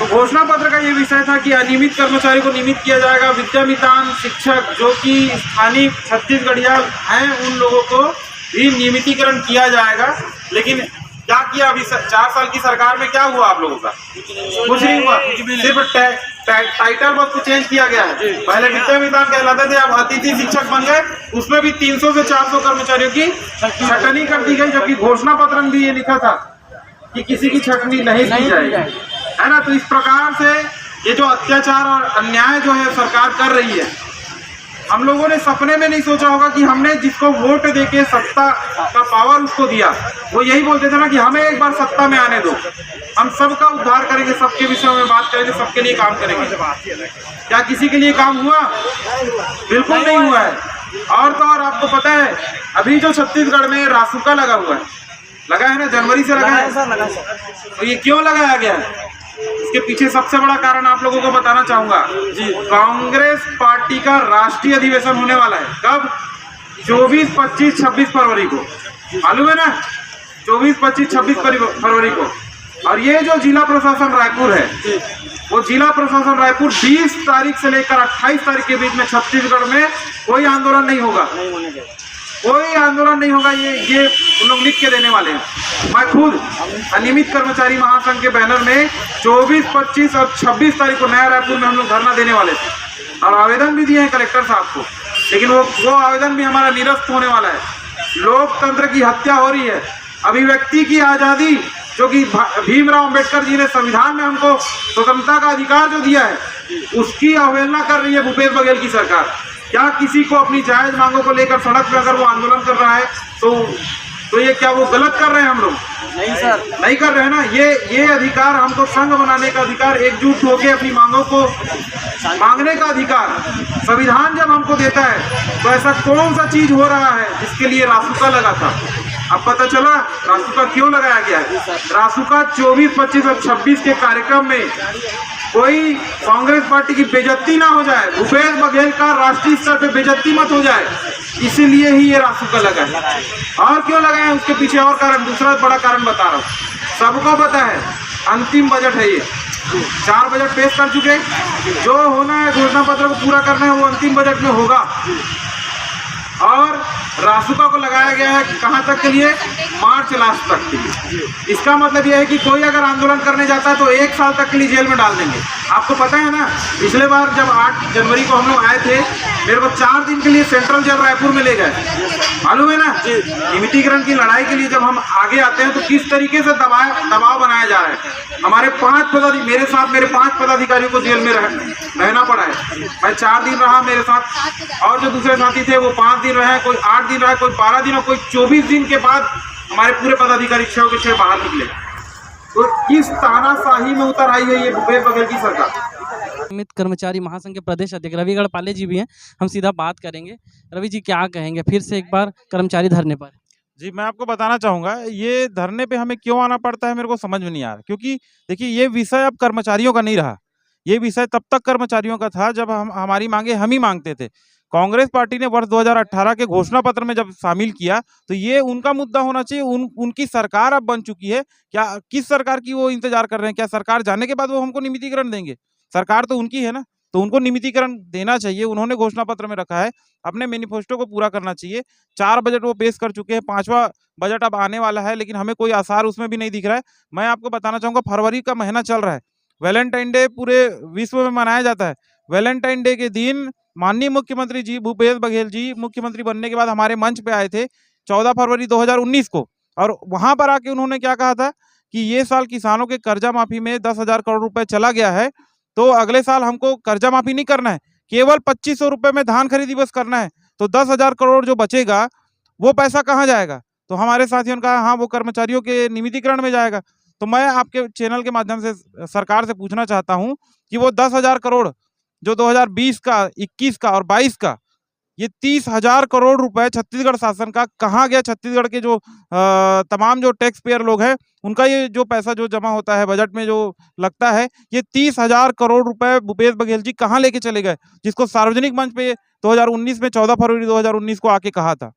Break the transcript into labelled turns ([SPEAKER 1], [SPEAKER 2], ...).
[SPEAKER 1] तो घोषणा पत्र का ये विषय था कि अनियमित कर्मचारी को नियमित किया जाएगा। विद्यामितान शिक्षक जो कि स्थानीय छत्तीसगढ़िया हैं उन लोगों को भी नियमितीकरण किया जाएगा। लेकिन क्या किया अभी 4 साल की सरकार में? क्या हुआ आप लोगों का? कुछ नहीं हुआ। सिर्फ टाइटल बस को चेंज किया गया है। पहले विद्यामितान कहलाते थे, अब अतिथि शिक्षक बन गए। उसमें भी 300 से 400 कर्मचारियों की छटनी कर दी गई, जबकि घोषणा पत्र में भी ये लिखा था कि किसी की छटनी नहीं की जाएगी, है ना। तो इस प्रकार से ये जो अत्याचार और अन्याय जो है सरकार कर रही है, हम लोगों ने सपने में नहीं सोचा होगा कि हमने जिसको वोट देके सत्ता का पावर उसको दिया, वो यही बोलते थे ना कि हमें एक बार सत्ता में आने दो, हम सबका उद्धार करेंगे, सबके विषय में बात करेंगे, सबके लिए काम करेंगे। क्या किसी के लिए काम हुआ? बिल्कुल नहीं हुआ है। और तो और आपको पता है अभी जो छत्तीसगढ़ में रासुका लगा हुआ है, लगा है ना, जनवरी से लगा है। तो ये क्यों लगाया गया है? इसके पीछे सबसे बड़ा कारण आप लोगों को बताना चाहूंगा जी। कांग्रेस पार्टी का राष्ट्रीय अधिवेशन होने वाला है। कब? 24, 25, 26 फरवरी को। मालूम है ना? 24, 25, 26 फरवरी को। और ये जो जिला प्रशासन रायपुर है, वो जिला प्रशासन रायपुर 20 तारीख से लेकर 28 तारीख के बीच में छत्तीसगढ़ में कोई आंदोलन नहीं होगा, कोई आंदोलन नहीं होगा। ये उन लोग लिख के देने वाले हैं। मैं खुद अनियमित कर्मचारी महासंघ के बैनर में 24, 25 और 26 तारीख को नया रायपुर में हम लोग धरना देने वाले थे और आवेदन भी दिए हैं कलेक्टर साहब को, लेकिन वो आवेदन भी हमारा निरस्त होने वाला है। लोकतंत्र की हत्या हो रही है। अभिव्यक्ति की आज़ादी जो कि भीमराव अंबेडकर जी ने संविधान में हमको स्वतंत्रता का अधिकार जो दिया है, उसकी अवहेलना कर रही है भूपेश बघेल की सरकार। क्या किसी को अपनी जायज मांगों को लेकर सड़क पे अगर वो आंदोलन कर रहा है तो ये क्या वो गलत कर रहे हैं? हम लोग नहीं सर, नहीं कर रहे हैं ना। ये अधिकार हमको संघ बनाने का अधिकार, एकजुट होकर अपनी मांगों को मांगने का अधिकार संविधान जब हमको देता है, तो ऐसा कौन सा चीज हो रहा है जिसके लिए रासुका लगा था? अब पता चला रासुका क्यों लगाया गया है। रासुका 24, 25 और 26 के कार्यक्रम में कोई कांग्रेस पार्टी की बेइज्जती ना हो जाए, भूपेश बघेल का राष्ट्रीय स्तर पे बेइज्जती मत हो जाए, इसीलिए ही ये रासुका लगा है। और क्यों लगा है उसके पीछे और कारण, दूसरा बड़ा कारण बता रहा हूँ। सबको पता है अंतिम बजट है ये, 4 बजट पेश कर चुके, जो होना है घोषणा पत्र को पूरा करना है वो अंतिम बजट में होगा। और रासुका को लगाया गया है कहाँ तक के लिए? मार्च लास्ट तक के लिए। इसका मतलब यह है कि कोई अगर आंदोलन करने जाता है तो 1 साल तक के लिए जेल में डाल देंगे। आपको पता है ना, पिछले बार जब 8 जनवरी को हम लोग आए थे, मेरे को 4 दिन के लिए सेंट्रल जेल रायपुर में ले गए। मालूम है ना, नियमितीकरण की लड़ाई के लिए जब हम आगे आते हैं तो किस तरीके से दबाव बनाया जा रहा है। हमारे 5 मेरे साथ मेरे 5 पदाधिकारियों को जेल में रहना पड़ा है। मैं 4 दिन रहा मेरे साथ, और जो दूसरे साथी थे वो 5 दिन रहे, कोई 8 दिन रहा, कोई 12 दिन और कोई 24 दिन के बाद हमारे पूरे पदाधिकारी 6 के 6 बाहर निकले। तो किस तानाशाही में उतर आई है ये भूपेश बघेल की सरकार।
[SPEAKER 2] अनियमित कर्मचारी महासंघ के प्रदेश अध्यक्ष रवि गढ़पाले जी भी हैं, हम सीधा बात करेंगे। रवि जी क्या कहेंगे फिर से एक बार कर्मचारी धरने पर?
[SPEAKER 3] जी, मैं आपको बताना चाहूँगा ये धरने पे हमें क्यों आना पड़ता है, मेरे को समझ में नहीं आ रहा। क्योंकि देखिए ये विषय अब कर्मचारियों का नहीं रहा, ये विषय तब तक कर्मचारियों का था जब हमारी मांगे हम ही मांगते थे। कांग्रेस पार्टी ने वर्ष 2018 के घोषणा पत्र में जब शामिल किया तो ये उनका मुद्दा होना चाहिए। उनकी सरकार अब बन चुकी है, क्या किस सरकार की वो इंतजार कर रहे हैं? क्या सरकार जाने के बाद वो हमको नियमितीकरण देंगे? सरकार तो उनकी है ना, तो उनको नियमितीकरण देना चाहिए। उन्होंने घोषणा पत्र में रखा है, अपने मैनिफेस्टो को पूरा करना चाहिए। 4 बजट वो पेश कर चुके हैं, 5वां बजट अब आने वाला है, लेकिन हमें कोई आसार उसमें भी नहीं दिख रहा है। मैं आपको बताना चाहूँगा, फरवरी का महीना चल रहा है, वैलेंटाइन डे पूरे विश्व में मनाया जाता है। वैलेंटाइन डे के दिन माननीय मुख्यमंत्री जी भूपेश बघेल जी मुख्यमंत्री बनने के बाद हमारे मंच पे आए थे 14 फरवरी 2019 को, और वहां पर आके उन्होंने क्या कहा था कि ये साल किसानों के कर्जा माफी में 10,000 करोड़ रुपए चला गया है, तो अगले साल हमको कर्जा माफी नहीं करना है, केवल 2500 रुपए में धान खरीदी बस करना है। तो 10,000 करोड़ जो बचेगा वो पैसा कहाँ जाएगा? तो हमारे साथियों ने कहा हाँ वो कर्मचारियों के नियमितीकरण में जाएगा। तो मैं आपके चैनल के माध्यम से सरकार से पूछना चाहता हूँ कि वो 10,000 करोड़ जो 2020 का, 21 का और 22 का, ये 30,000 करोड़ रुपए छत्तीसगढ़ शासन का कहाँ गया? छत्तीसगढ़ के जो तमाम जो टैक्स पेयर लोग हैं उनका ये जो पैसा जो जमा होता है बजट में जो लगता है, ये 30,000 करोड़ रुपए भूपेश बघेल जी कहाँ लेके चले गए, जिसको सार्वजनिक मंच पे 2019 में 14 फरवरी 2019 को आके कहा था।